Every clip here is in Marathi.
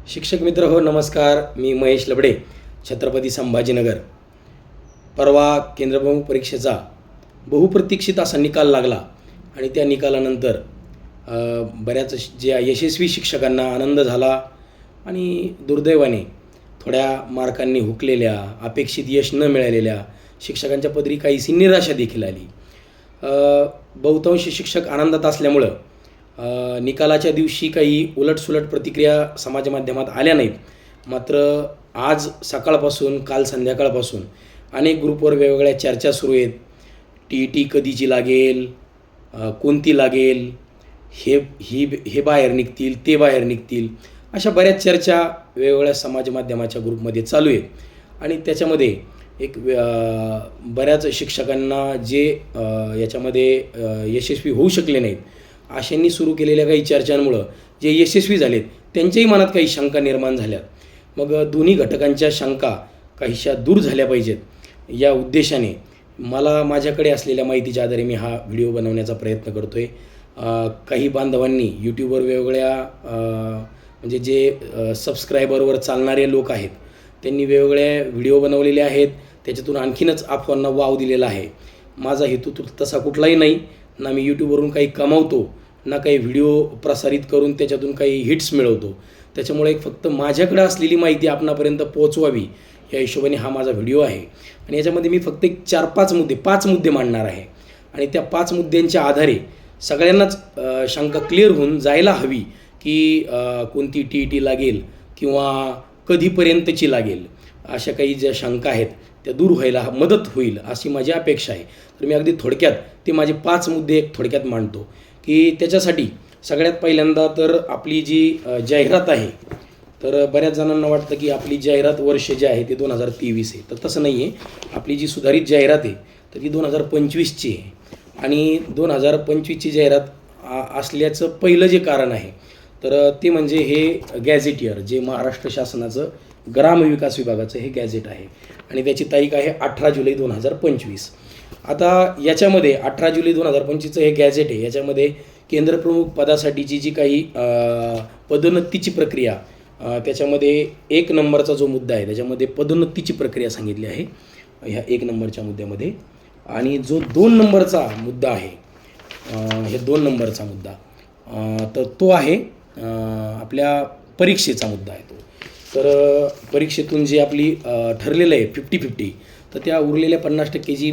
शिक्षक मित्र हो नमस्कार. मी महेश लबडे, छत्रपती संभाजीनगर. परवा केंद्रप्रमुख परीक्षेचा बहुप्रतीक्षित असा निकाल लागला आणि त्या निकालानंतर बऱ्याच ज्या यशस्वी शिक्षकांना आनंद झाला आणि दुर्दैवाने थोड्या मार्कांनी हुकलेल्या, अपेक्षित यश न मिळालेल्या शिक्षकांच्या पदरी काहीशी निराशा देखील आली. बहुतांश शिक्षक आनंदात असल्यामुळं निकालाच्या दिवशी काही उलटसुलट प्रतिक्रिया समाजमाध्यमात आल्या नाहीत. मात्र आज सकाळपासून काल संध्याकाळपासून अनेक ग्रुपवर वेगवेगळ्या चर्चा सुरू आहेत. TET कधीची लागेल, कोणती लागेल, हे बाहेर निघतील, ते बाहेर निघतील, अशा बऱ्याच चर्चा वेगवेगळ्या समाजमाध्यमाच्या ग्रुपमध्ये चालू आहेत. आणि त्याच्यामध्ये बऱ्याच शिक्षकांना जे याच्यामध्ये यशस्वी होऊ शकले नाहीत अशांनी सुरू केलेल्या काही चर्चांमुळं जे यशस्वी झालेत त्यांच्याही मनात काही शंका निर्माण झाल्यात. मग दोन्ही घटकांच्या शंका काहीशा दूर झाल्या पाहिजेत या उद्देशाने माझ्याकडे असलेल्या माहितीच्या आधारे मी हा व्हिडिओ बनवण्याचा प्रयत्न करतो आहे. काही बांधवांनी यूट्यूबवर वेगवेगळ्या म्हणजे जे सबस्क्रायबरवर चालणारे लोक आहेत त्यांनी वेगवेगळ्या व्हिडिओ बनवलेले आहेत. त्याच्यातून आणखीनच अफवांना वाव दिलेला आहे. माझा हेतू तसा कुठलाही नाही. ना मी यूट्यूबवरून काही कमावतो, ना काही व्हिडिओ प्रसारित करून त्याच्यातून काही हिट्स मिळवतो. त्याच्यामुळे फक्त माझ्याकडे असलेली माहिती आपणापर्यंत पोहोचवावी या हिशोबाने हा माझा व्हिडिओ आहे. आणि याच्यामध्ये मी फक्त 5 मुद्दे मांडणार आहे. आणि त्या 5 मुद्द्यांच्या आधारे सगळ्यांनाच शंका क्लिअर होऊन जायला हवी की कोणती TET लागेल किंवा कधीपर्यंतची लागेल, अशा काही ज्या शंका आहेत त्या दूर व्हायला मदत होईल अशी माझी अपेक्षा आहे. तर मी अगदी थोडक्यात ते माझे 5 मुद्दे थोडक्यात मांडतो की त्याच्यासाठी सगळ्यात पहिल्यांदा तर आपली जी जाहिरात आहे, तर बऱ्याच जणांना वाटतं की आपली जाहिरात वर्ष जे आहे ते 2023 आहे. तर तसं नाही आहे. आपली जी सुधारित जाहिरात आहे तर ती 2025ची आहे. आणि 2025ची जाहिरात असल्याचं पहिलं जे कारण आहे तर ते म्हणजे हे गॅझेटियर जे महाराष्ट्र शासनाचं ग्रामविकास विभागाचं हे गॅझेट आहे आणि त्याची तारीख आहे 18 जुलै 2025. आता याच्यामध्ये 18 जुलै 2025चं हे गॅझेट आहे. याच्यामध्ये केंद्रप्रमुख पदासाठीची जी काही पदोन्नतीची प्रक्रिया, त्याच्यामध्ये 1 नंबरचा जो मुद्दा आहे त्याच्यामध्ये पदोन्नतीची प्रक्रिया सांगितली आहे ह्या 1 नंबरच्या मुद्द्यामध्ये. आणि जो 2 नंबरचा मुद्दा आहे, हे 2 नंबरचा मुद्दा तर तो आहे आपल्या परीक्षेचा मुद्दा आहे तो. तर परीक्षेतून जे आपली ठरलेलं आहे 50-50, तर त्या उरलेल्या 50% जी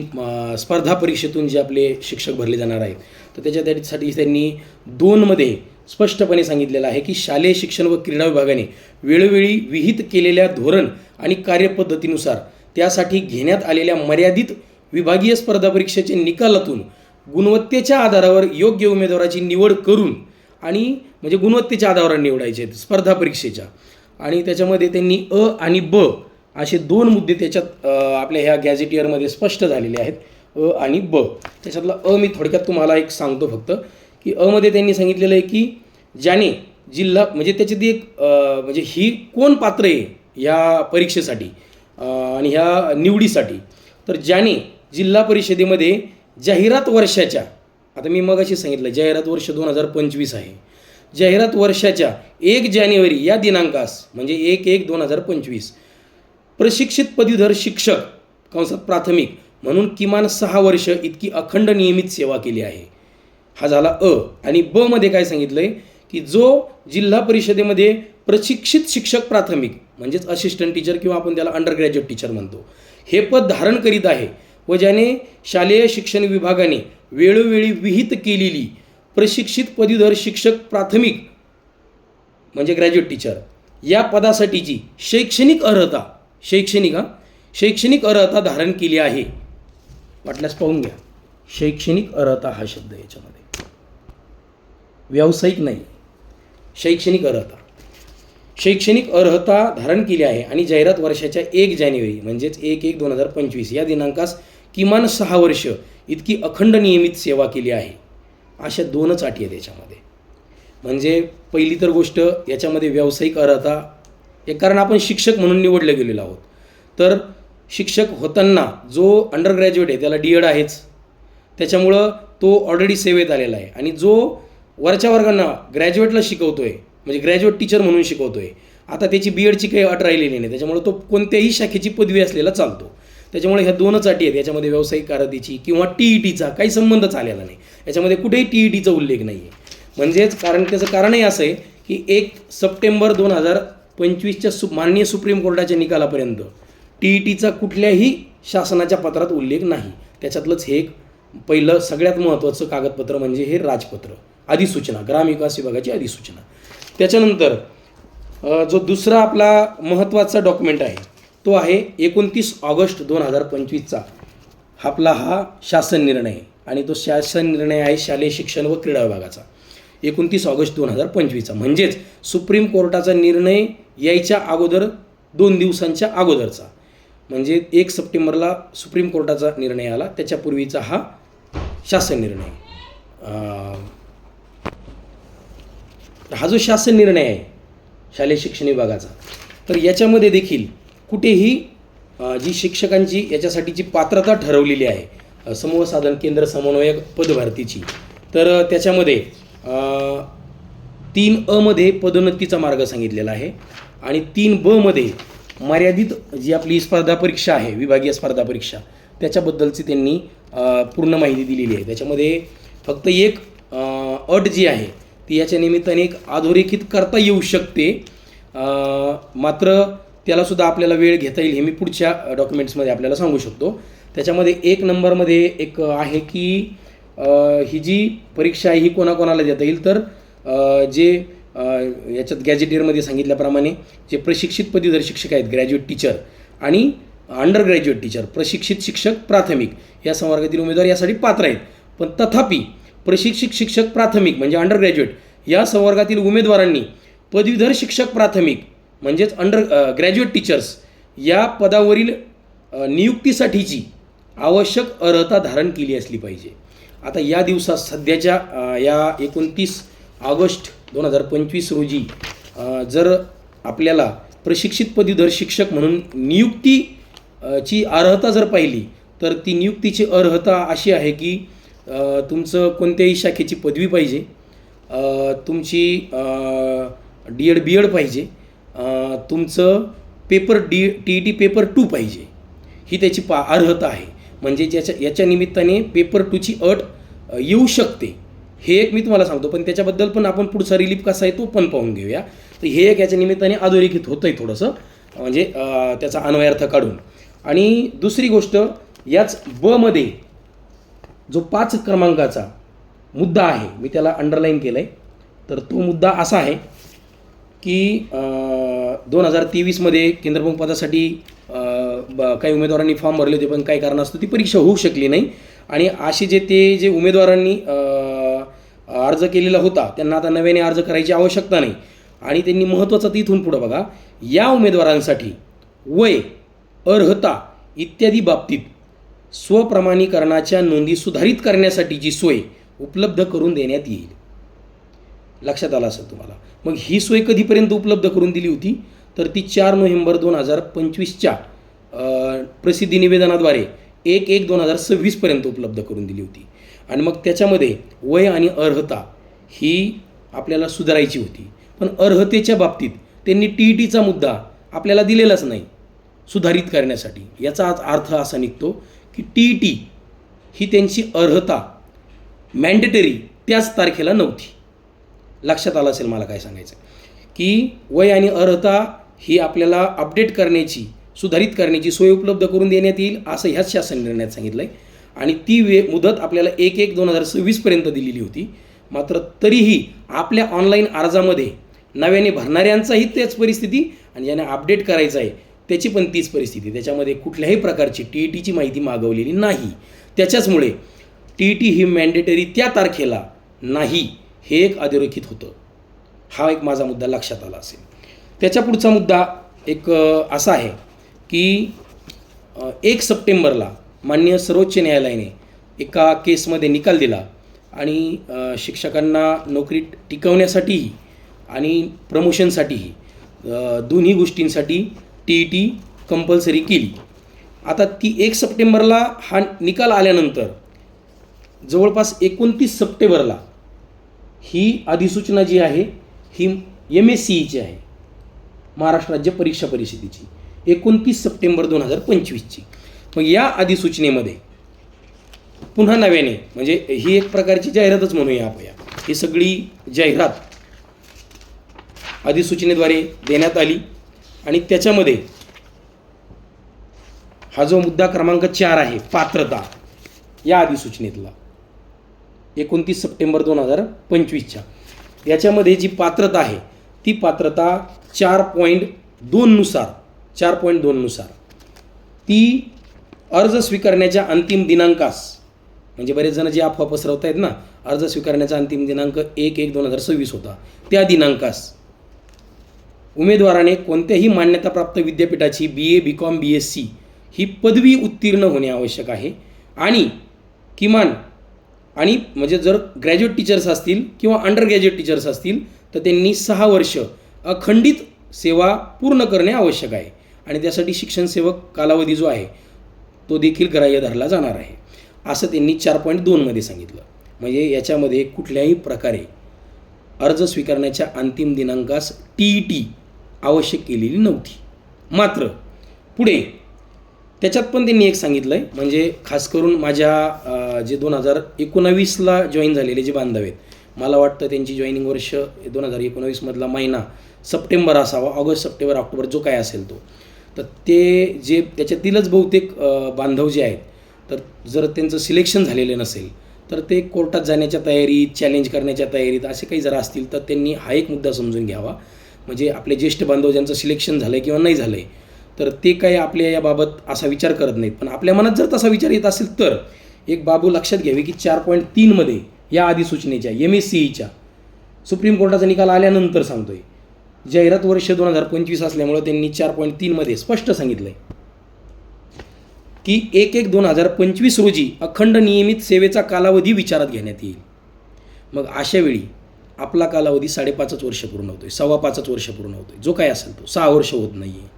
स्पर्धा परीक्षेतून जे आपले शिक्षक भरले जाणार आहेत तर त्याच्यासाठी त्यांनी 2मध्ये स्पष्टपणे सांगितलेलं आहे की शालेय शिक्षण व क्रीडा विभागाने वेळोवेळी विहित केलेल्या धोरण आणि कार्यपद्धतीनुसार त्यासाठी घेण्यात आलेल्या मर्यादित विभागीय स्पर्धा परीक्षेच्या निकालातून गुणवत्तेच्या आधारावर योग्य उमेदवाराची निवड करून, आणि म्हणजे गुणवत्तेच्या आधारावर निवडायचे आहेत स्पर्धा परीक्षेच्या. आणि त्याच्यामध्ये त्यांनी अ आणि ब असे 2 मुद्दे त्याच्यात आपल्या ह्या गॅझेटियरमध्ये स्पष्ट झालेले आहेत, अ आणि ब. त्याच्यातला अ मी थोडक्यात तुम्हाला एक सांगतो फक्त की अमध्ये त्यांनी सांगितलेलं आहे की ज्याने जिल्हा म्हणजे त्याच्यात एक म्हणजे ही कोण पात्र आहे ह्या परीक्षेसाठी आणि ह्या निवडीसाठी, तर ज्याने जिल्हा परिषदेमध्ये जाहिरात वर्षाच्या, आता मी मगाशी सांगितलं जाहिरात वर्ष 2025 आहे, जाहिरात वर्षाच्या 1 जानेवारी या दिनांकास म्हणजे 1/1/2025 प्रशिक्षित पदवीधर शिक्षक कंसात प्राथमिक म्हणून किमान 6 वर्ष इतकी अखंड नियमित सेवा केली आहे. हा झाला अ. आणि ब मध्ये काय सांगितलं आहे की जो जिल्हा परिषदेमध्ये प्रशिक्षित शिक्षक प्राथमिक म्हणजेच असिस्टंट टीचर किंवा आपण त्याला अंडर ग्रॅज्युएट टीचर म्हणतो, हे पद धारण करीत आहे व ज्याने शालेय शिक्षण विभागाने वेळोवेळी विहित केलेली प्रशिक्षित पदवीधर शिक्षक प्राथमिक म्हणजे ग्रॅज्युएट टीचर या पदासाठीची शैक्षणिक अर्हता धारण केली आहे. वाटल्यास पाहून घ्या, शैक्षणिक अर्हता हा शब्द याच्यामध्ये, व्यावसायिक नाही, शैक्षणिक अर्हता धारण केली आहे आणि जाहिरात वर्षाच्या 1 जानेवारी म्हणजेच 1/1/2025 या दिनांकास किमान 6 वर्ष इतकी अखंड नियमित सेवा केली आहे. अशा 2च अटी आहेत याच्यामध्ये. म्हणजे पहिली तर गोष्ट याच्यामध्ये व्यावसायिक अर्हता, एक कारण आपण शिक्षक म्हणून निवडले गेलेलो आहोत, तर शिक्षक होताना जो अंडर ग्रॅज्युएट आहे त्याला DED आहेच, त्याच्यामुळं तो ऑलरेडी सेवेत आलेला आहे. आणि जो वरच्या वर्गांना ग्रॅज्युएटला शिकवतो आहे म्हणजे ग्रॅज्युएट टीचर म्हणून शिकवतो आहे आता त्याची BEdची काही अट राहिलेली नाही, त्याच्यामुळे तो कोणत्याही शाखेची पदवी असलेला चालतो. त्याच्यामुळे ह्या 2च अटी आहेत. याच्यामध्ये व्यावसायिक कारकीर्दीची किंवा TETचा काही संबंधच आलेला नाही. याच्यामध्ये कुठेही TETचा उल्लेख नाही आहे. म्हणजेच त्याचं कारणही असं आहे की 1 सप्टेंबर 2025च्या माननीय सुप्रीम कोर्टाच्या निकालापर्यंत TETचा कुठल्याही शासनाच्या पत्रात उल्लेख नाही. त्याच्यातलंच हे एक पहिलं सगळ्यात महत्त्वाचं कागदपत्र म्हणजे हे राजपत्र, अधिसूचना, ग्रामविकास विभागाची अधिसूचना. त्याच्यानंतर जो दुसरा आपला महत्त्वाचा डॉक्युमेंट आहे तो आहे 29 ऑगस्ट 2025चा हा शासन निर्णय आहे. आणि तो शासन निर्णय आहे शालेय शिक्षण व क्रीडा विभागाचा, 29 ऑगस्ट 2025चा. म्हणजेच सुप्रीम कोर्टाचा निर्णय यायच्या अगोदर 2 दिवसांच्या अगोदरचा. म्हणजे 1 सप्टेंबरला सुप्रीम कोर्टाचा निर्णय आला, त्याच्यापूर्वीचा हा शासन निर्णय. हा जो शासन निर्णय आहे शालेय शिक्षण विभागाचा, तर याच्यामध्ये देखील कुठेही जी शिक्षकांची याच्यासाठीची पात्रता ठरवलेली आहे समूह साधन केंद्र समन्वयक पदभरतीची, तर त्याच्यामध्ये 3A मध्ये पदोन्नतीचा मार्ग सांगितलेला आहे आणि 3B मध्ये मर्यादित जी आपली स्पर्धा परीक्षा आहे, विभागीय स्पर्धा परीक्षा, त्याच्याबद्दलची त्यांनी पूर्ण माहिती दिलेली आहे. त्याच्यामध्ये फक्त एक अट जी आहे ती याच्या निमित्ताने एक अधोरेखित करता येऊ शकते, मात्र त्यालासुद्धा आपल्याला वेळ घेता येईल हे मी पुढच्या डॉक्युमेंट्समध्ये आपल्याला सांगू शकतो. त्याच्यामध्ये 1 नंबरमध्ये एक आहे की ही जी परीक्षा आहे ही कोणाकोणाला देता येईल, तर जे याच्यात गॅजेटियरमध्ये सांगितल्याप्रमाणे जे प्रशिक्षित पदवीधर शिक्षक आहेत, ग्रॅज्युएट टीचर आणि अंडर ग्रॅज्युएट टीचर, प्रशिक्षित शिक्षक प्राथमिक या संवर्गातील उमेदवार यासाठी पात्र आहेत. पण तथापि प्रशिक्षित शिक्षक प्राथमिक म्हणजे अंडर ग्रॅज्युएट या संवर्गातील उमेदवारांनी पदवीधर शिक्षक प्राथमिक म्हणजेच ग्रॅज्युएट टीचर्स या पदावरील नियुक्तीसाठीची आवश्यक अर्हता धारण केली असली पाहिजे. आता या दिवसात सध्याच्या या 29 ऑगस्ट 2025 रोजी जर आपल्याला प्रशिक्षित पदवीधर शिक्षक म्हणून नियुक्तीची अर्हता जर पाहिली, तर ती नियुक्तीची अर्हता अशी आहे की तुमचं कोणत्याही शाखेची पदवी पाहिजे, तुमची D.Ed. B.Ed. पाहिजे, तुमचं TET पेपर 2 पाहिजे, ही त्याची अर्हता आहे. म्हणजे याच्या निमित्ताने पेपर 2ची अट येऊ शकते, हे एक मी तुम्हाला सांगतो. पण त्याच्याबद्दल पण आपण पुढचा रिलीफ कसा आहे तो पण पाहून घेऊया. तर हे एक याच्या निमित्ताने अधोरेखित होतं आहे थोडंसं, म्हणजे त्याचा अन्वयार्थ काढून. आणि दुसरी गोष्ट, याच मध्ये जो 5 क्रमांकाचा मुद्दा आहे मी त्याला अंडरलाईन केला आहे. तर तो मुद्दा असा आहे की 2023मध्ये केंद्रप्रमुख पदासाठी काही उमेदवारांनी फॉर्म भरले होते, पण काही कारणास्तव ती परीक्षा होऊ शकली नाही. आणि असे जे उमेदवारांनी अर्ज केलेला होता त्यांना आता नव्याने अर्ज करायची आवश्यकता नाही. आणि त्यांनी महत्त्वाचं तिथून पुढं बघा, या उमेदवारांसाठी वय, अर्हता इत्यादी बाबतीत स्वप्रमाणीकरणाच्या नोंदी सुधारित करण्यासाठीची सोय उपलब्ध करून देण्यात येईल. लक्षात आलं असेल तुम्हाला. मग ही सोय कधीपर्यंत उपलब्ध करून दिली होती, तर ती 4 नोव्हेंबर 2025च्या प्रसिद्धी निवेदनाद्वारे 1/1/2026 पर्यंत उपलब्ध करून दिली होती. आणि मग त्याच्यामध्ये वय आणि अर्हता ही आपल्याला सुधारायची होती, पण अर्हतेच्या बाबतीत त्यांनी TETचा मुद्दा आपल्याला दिलेलाच नाही सुधारित करण्यासाठी. याचा अर्थ असा निघतो की TET ही त्यांची अर्हता मॅन्डेटरी त्याच तारखेला नव्हती. लक्षात आलं असेल मला काय सांगायचं, की वय आणि अर्हता ही आपल्याला अपडेट करण्याची, सुधारित करण्याची सोय उपलब्ध करून देण्यात येईल असं ह्याच शासन निर्णयात सांगितलं आहे. आणि ती मुदत आपल्याला 1/1/2026 पर्यंत दिलेली होती. मात्र तरीही आपल्या ऑनलाईन अर्जामध्ये नव्याने भरणाऱ्यांचाही तेच परिस्थिती आणि ज्यांना अपडेट करायचं आहे त्याची पण तीच परिस्थिती. त्याच्यामध्ये कुठल्याही प्रकारची TETची माहिती मागवलेली नाही. त्याच्याचमुळे TET ही मॅन्डेटरी त्या तारखेला नाही, हे एक अधोरेखित होतं. हा एक माझा मुद्दा लक्षात आला असेल. त्याच्या पुढचा मुद्दा एक असा आहे की 1 सप्टेंबरला माननीय सर्वोच्च न्यायालयाने एका केसमध्ये निकाल दिला आणि शिक्षकांना नोकरी टिकवण्यासाठीही आणि प्रमोशनसाठीही दोन्ही गोष्टींसाठी TET कंपल्सरी केली. आता ती 1 सप्टेंबरला हा निकाल आल्यानंतर जवळपास 29 सप्टेंबरला ही अधिसूचना जी आहे ही MSCEची आहे. महाराष्ट्र राज्य परीक्षा परिषदेची 29 सप्टेंबर 2025ची. मग या अधिसूचनेमध्ये पुन्हा नव्याने, म्हणजे ही एक प्रकारची जाहिरातच म्हणूया आपण, ही सगळी जाहिरात अधिसूचनेद्वारे देण्यात आली. आणि त्याच्यामध्ये हा जो मुद्दा क्रमांक 4 आहे, पात्रता, या अधिसूचनेतला 29 सप्टेंबर 2025च्या, याच्यामध्ये जी पात्रता आहे ती पात्रता 4.2 नुसार ती अर्ज स्वीकारण्याच्या अंतिम दिनांकास, म्हणजे बरेच जण जे अफवा पसरवत आहेत ना, अर्ज स्वीकारण्याचा अंतिम दिनांक 1/1/2026 होता, त्या दिनांकास उमेदवाराने कोणत्याही मान्यताप्राप्त विद्यापीठाची BA BCom BSc ही पदवी उत्तीर्ण होणे आवश्यक आहे. आणि किमान, आणि म्हणजे जर ग्रॅज्युएट टीचर्स असतील किंवा अंडर ग्रॅज्युएट टीचर्स असतील तर त्यांनी 6 वर्ष अखंडित सेवा पूर्ण करणे आवश्यक आहे. आणि त्यासाठी शिक्षण सेवक कालावधी जो आहे तो देखील ग्राह्य धरला जाणार आहे, असं त्यांनी 4.2 मध्ये सांगितलं. म्हणजे याच्यामध्ये कुठल्याही प्रकारे अर्ज स्वीकारण्याच्या अंतिम दिनांकास TET आवश्यक केलेली नव्हती. मात्र पुढे त्याच्यात पण त्यांनी एक सांगितलं आहे, म्हणजे खास करून माझ्या जे 2019ला जॉईन झालेले जे बांधव आहेत, मला वाटतं त्यांची जॉईनिंग वर्ष 2019मधला महिना सप्टेंबर असावा, ऑगस्ट सप्टेंबर ऑक्टोबर जो काय असेल तो. तर ते जे त्याच्यातीलच बहुतेक बांधव जे आहेत, तर जर त्यांचं सिलेक्शन झालेलं नसेल तर ते कोर्टात जाण्याच्या तयारीत, चॅलेंज करण्याच्या तयारीत असे काही जर असतील तर त्यांनी हा एक मुद्दा समजून घ्यावा. म्हणजे आपले ज्येष्ठ बांधव ज्यांचं सिलेक्शन झालं आहे किंवा नाही झालं आहे, तर ते काही आपल्या याबाबत असा विचार करत नाहीत. पण आपल्या मनात जर तसा विचार येत असेल तर एक बाबू लक्षात घ्यावी की 4.3 मध्ये या अधिसूचनेच्या MSCEच्या सुप्रीम कोर्टाचा निकाल आल्यानंतर सांगतोय, जाहिरात वर्ष 2025 असल्यामुळं त्यांनी 4.3 मध्ये स्पष्ट सांगितलं आहे की 1/1/2025 रोजी अखंड नियमित सेवेचा कालावधी विचारात घेण्यात येईल. मग अशा वेळी आपला कालावधी 5.5 वर्ष पूर्ण होतोय, 5.25 वर्ष पूर्ण होतोय, जो काय असेल तो 6 वर्ष होत नाही आहे.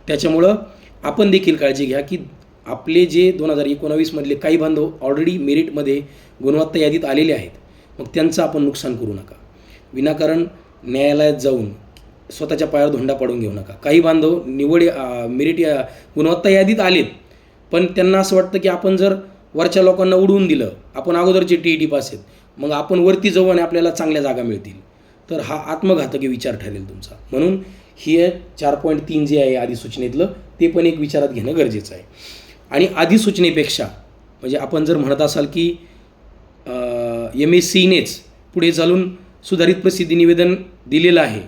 त्याच्यामुळं आपण देखील काळजी घ्या की आपले जे 2019मधले काही बांधव ऑलरेडी मेरिटमध्ये गुणवत्ता यादीत आलेले आहेत, मग त्यांचं आपण नुकसान करू नका. विनाकारण न्यायालयात जाऊन स्वतःच्या पायावर धोंडा पाडून घेऊ नका. काही बांधव मेरिट गुणवत्ता यादीत आलेत, पण त्यांना असं वाटतं की आपण जर वरच्या लोकांना उडवून दिलं, आपण अगोदरचे TET पास आहेत, मग आपण वरती जाऊ आणि आपल्याला चांगल्या जागा मिळतील, तर हा आत्मघातकी विचार ठरेल तुमचा. म्हणून ही 4.3 जे आहे अधिसूचनेतलं ते पण एक विचारात घेणं गरजेचं आहे. आणि अधिसूचनेपेक्षा, म्हणजे आपण जर म्हणत असाल की MSCEनेच पुढे चालून सुधारित प्रसिद्धी निवेदन दिलेलं आहे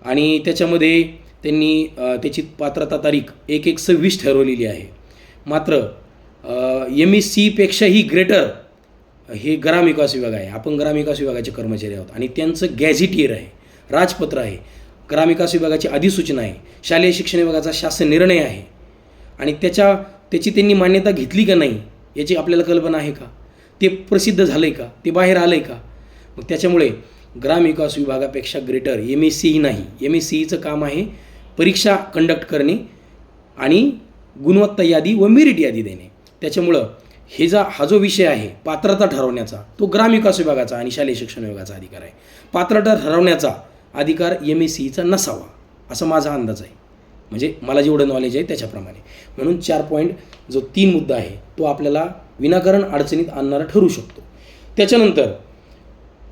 आणि त्याच्यामध्ये त्यांनी त्याची पात्रता तारीख 1/1/26 ठरवलेली आहे. मात्र MSCEपेक्षाही ग्रेटर हे ग्रामविकास विभाग आहे. आपण ग्रामविकास विभागाचे कर्मचारी आहोत आणि त्यांचं गॅझेटियर आहे, राजपत्र आहे, ग्रामविकास विभागाची अधिसूचना आहे, शालेय शिक्षण विभागाचा शासन निर्णय आहे आणि त्याची त्यांनी मान्यता घेतली का नाही याची आपल्याला कल्पना आहे का? ते प्रसिद्ध झालं आहे का? ते बाहेर आलं आहे का? मग त्याच्यामुळे ग्रामविकास विभागापेक्षा ग्रेटर MSCE नाही. MSCEचं काम आहे परीक्षा कंडक्ट करणे आणि गुणवत्ता यादी व मेरिट यादी देणे. त्याच्यामुळं हा जो विषय आहे पात्रता ठरवण्याचा, तो ग्रामविकास विभागाचा आणि शालेय शिक्षण विभागाचा अधिकार आहे. पात्रता ठरवण्याचा अधिकार MSCEचा नसावा असा माझा अंदाज आहे, म्हणजे मला जेवढं नॉलेज आहे त्याच्याप्रमाणे. म्हणून 4.3 मुद्दा आहे तो आपल्याला विनाकारण अडचणीत आणणारा ठरू शकतो. त्याच्यानंतर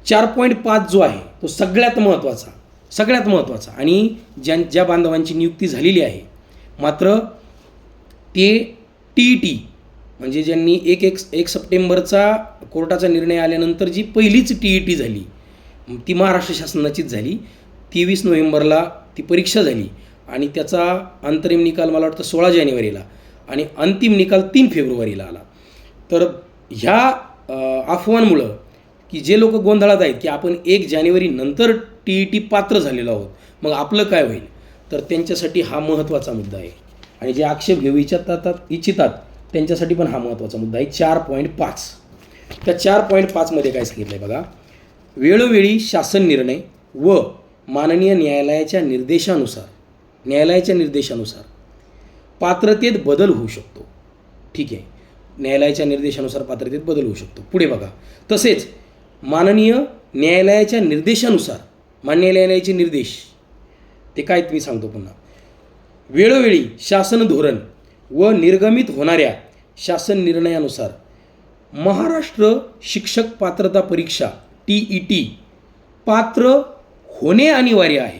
4.5 जो आहे तो सगळ्यात महत्त्वाचा आणि ज्या बांधवांची नियुक्ती झालेली आहे मात्र ते TET, म्हणजे ज्यांनी 1 सप्टेंबरचा कोर्टाचा निर्णय आल्यानंतर जी पहिलीच TET झाली ती महाराष्ट्र शासनाचीच झाली. 23 नोव्हेंबरला ती परीक्षा झाली आणि त्याचा अंतरिम निकाल मला वाटतं 16 जानेवारीला आणि अंतिम निकाल 3 फेब्रुवारीला आला. तर ह्या अफवांमुळं की जे लोक गोंधळात आहेत की आपण 1 जानेवारी नंतर TET पात्र झालेलो आहोत, मग आपलं काय होईल, तर त्यांच्यासाठी हा महत्त्वाचा मुद्दा आहे. आणि जे आक्षेप घेऊ इच्छितात त्यांच्यासाठी पण हा महत्त्वाचा मुद्दा आहे. 4.5 त्या 4.5 मध्ये काय सांगितलं आहे बघा, वेळोवेळी शासन निर्णय व माननीय न्यायालयाच्या निर्देशानुसार पात्रतेत बदल होऊ शकतो. ठीक आहे, न्यायालयाच्या निर्देशानुसार पात्रतेत बदल होऊ शकतो. पुढे बघा, तसेच माननीय न्यायालयाच्या निर्देशानुसार, मान्य न्यायालयाचे निर्देश ते काय मी सांगतो पुन्हा. वेळोवेळी शासन धोरण व निर्गमित होणाऱ्या शासन निर्णयानुसार महाराष्ट्र शिक्षक पात्रता परीक्षा TET पात्र होणे अनिवार्य आहे.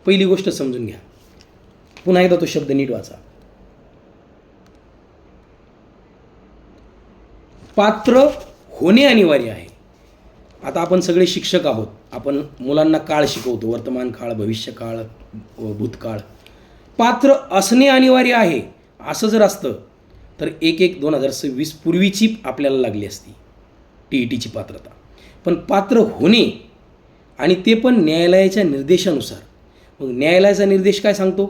पहिली गोष्ट समजून घ्या. पुन्हा एकदा तो शब्द नीट वाचा. पात्र होणे अनिवार्य आहे. आता आपण सगळे शिक्षक आहोत. आपण मुलांना काळ शिकवतो, वर्तमान काळ, भविष्यकाळ, भूतकाळ. पात्र असणे अनिवार्य आहे असं जर असतं तर 1/1/2026 पूर्वीची आपल्याला लागली असती TETची पात्रता. पण पात्र होणे, आणि ते पण न्यायालयाच्या निर्देशानुसार. मग न्यायालयाचा निर्देश काय सांगतो?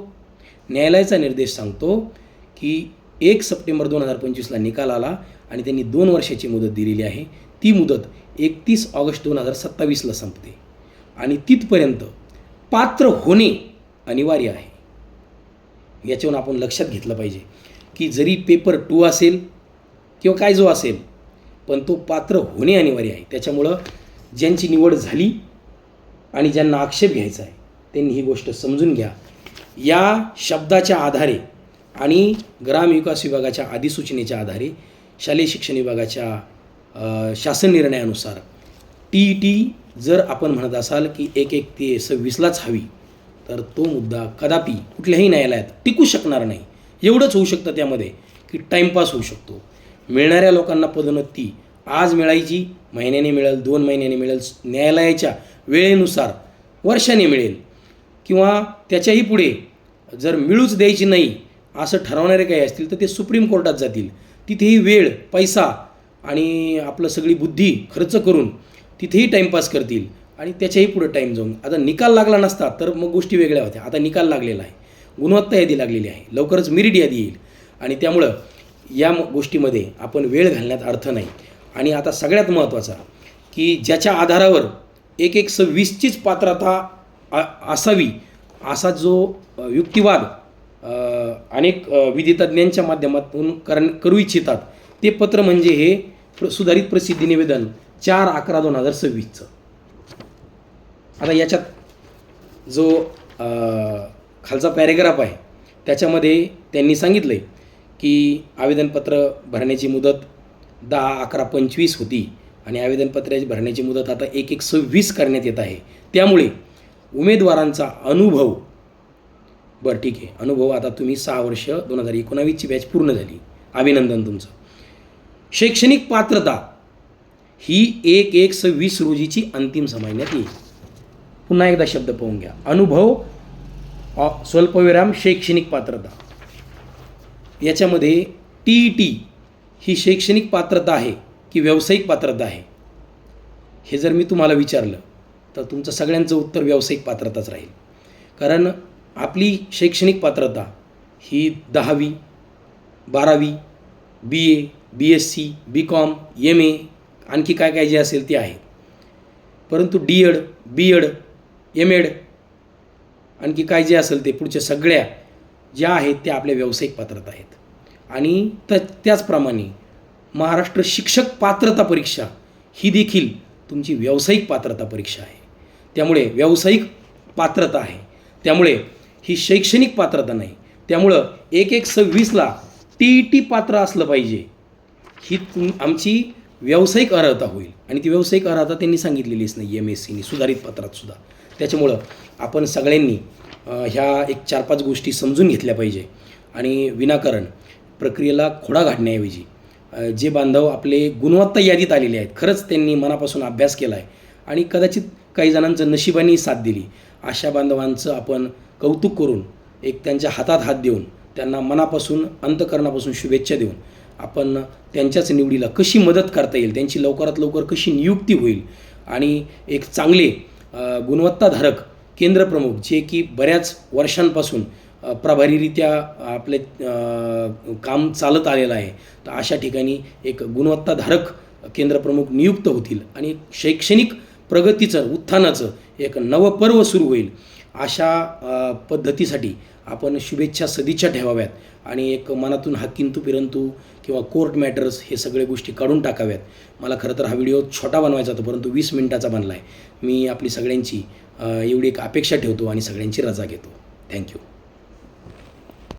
न्यायालयाचा निर्देश सांगतो की 1 सप्टेंबर 2025ला निकाल आला आणि त्यांनी 2 वर्षाची मुदत दिलेली आहे. ती मुदत 31 ऑगस्ट 2027ला संपते आणि तिथपर्यंत पात्र होणे अनिवार्य आहे. याच्यावरून आपण लक्षात घेतलं पाहिजे की जरी पेपर 2 असेल किंवा काय जो असेल, पण तो पात्र होणे अनिवार्य आहे. त्याच्यामुळं ज्यांची निवड झाली आणि ज्यांना आक्षेप घ्यायचा आहे त्यांनी ही गोष्ट समजून घ्या. या शब्दाच्या आधारे आणि ग्रामविकास विभागाच्या अधिसूचनेच्या आधारे शालेय शिक्षण विभागाच्या शासन निर्णयानुसार TET जर आपण म्हणत असाल की 1/1/26लाच हवी, तर तो मुद्दा कदापि कुठल्याही न्यायालयात टिकू शकणार नाही. एवढंच होऊ शकतं त्यामध्ये की टाईमपास होऊ शकतो. मिळणाऱ्या लोकांना पदोन्नती आज मिळायची, महिन्याने मिळेल, 2 महिन्याने मिळेल, न्यायालयाच्या वेळेनुसार वर्षाने मिळेल, किंवा त्याच्याही पुढे जर मिळूच द्यायची नाही असं ठरवणारे काही असतील तर ते सुप्रीम कोर्टात जातील. तिथेही वेळ, पैसा आणि आपलं सगळी बुद्धी खर्च करून तिथेही टाईमपास करतील आणि त्याच्याही पुढे टाईम जाऊन. आता निकाल लागला नसता तर मग गोष्टी वेगळ्या होत्या. आता निकाल लागलेला आहे, गुणवत्ता यादी लागलेली आहे, लवकरच मेरिट यादी येईल आणि त्यामुळं या गोष्टीमध्ये आपण वेळ घालण्यात अर्थ नाही. आणि आता सगळ्यात महत्त्वाचा की ज्याच्या आधारावर 1/1/26चीच पात्रता असावी असा जो युक्तिवाद अनेक विधितज्ञांच्या माध्यमातून करू इच्छितात ते पत्र म्हणजे हे सुधारित प्रसिद्धी निवेदन 4/11/2026चं. आता याच्यात जो खालचा पॅरेग्राफ आहे त्याच्यामध्ये त्यांनी सांगितलं आहे की आवेदनपत्र भरण्याची मुदत 10/11/25 होती आणि आवेदनपत्राची भरण्याची मुदत आता 1/1/26 करण्यात येत आहे. त्यामुळे उमेदवारांचा अनुभव, बरं ठीक आहे, अनुभव आता तुम्ही 6 वर्ष 2019ची बॅच पूर्ण झाली, अभिनंदन तुमचं. शैक्षणिक पात्रता ही 1/1/26 रोजीची अंतिम समजण्यात येईल. पुन्हा एकदा शब्द पाहून घ्या. अनुभव स्वल्पविराम शैक्षणिक पात्रता. याच्यामध्ये TET ही शैक्षणिक पात्रता आहे की व्यावसायिक पात्रता आहे हे जर मी तुम्हाला विचारलं तर तुमचं सगळ्यांचं उत्तर व्यावसायिक पात्रताच राहील. कारण आपली शैक्षणिक पात्रता ही 10वी, 12वी, BA, BSc, BCom, MA आणखी काय काय जे असेल ते आहे. परंतु DED, BEd, MAd आणखी काय जे असेल ते पुढच्या सगळ्या ज्या आहेत त्या आपल्या व्यावसायिक पात्रता आहेत. आणि त्याचप्रमाणे महाराष्ट्र शिक्षक पात्रता परीक्षा ही देखील तुमची व्यावसायिक पात्रता परीक्षा आहे. त्यामुळे व्यावसायिक पात्रता आहे, त्यामुळे ही शैक्षणिक पात्रता नाही. त्यामुळं 1/1/26ला TET पात्र असलं पाहिजे ही आमची व्यावसायिक अर्हता होईल. आणि ती व्यावसायिक अर्हता त्यांनी सांगितलेलीच नाही MScनी सुधारित पत्रात सुद्धा. त्याच्यामुळं आपण सगळ्यांनी ह्या 4-5 गोष्टी समजून घेतल्या पाहिजे आणि विनाकारण प्रक्रियेला खोडा घालण्याऐवजी जे बांधव आपले गुणवत्ता यादीत आलेले आहेत, खरंच त्यांनी मनापासून अभ्यास केला आहे आणि कदाचित काही जणांचं नशिबाने साथ दिली, अशा बांधवांचं आपण कौतुक करून एक त्यांच्या हातात हात देऊन त्यांना मनापासून अंतःकरणापासून शुभेच्छा देऊन आपण त्यांच्याच निवडीला कशी मदत करता येईल, त्यांची लवकरात लवकर कशी नियुक्ती होईल आणि एक चांगले गुणवत्ताधारक केंद्रप्रमुख जे की बऱ्याच वर्षांपासून प्रभारीरित्या आपले काम चालत आलेलं आहे, तर अशा ठिकाणी एक गुणवत्ताधारक केंद्रप्रमुख नियुक्त होतील आणि शैक्षणिक प्रगतीचं, उत्थानाचं एक नवं पर्व सुरू होईल. अशा पद्धतीसाठी आपण शुभेच्छा, सदिच्छा ठेवाव्यात आणि एक मनातून हा किंतु पिरंतु किंवा कोर्ट मॅटर्स हे सगळे गोष्टी काढून टाकाव्यात. मला खरं तर हा व्हिडिओ छोटा बनवायचा होता, परंतु 20 मिनिटाचा बनला आहे. मी आपली सगळ्यांची एवढी एक अपेक्षा ठेवतो आणि सगळ्यांची रजा घेतो. थँक्यू.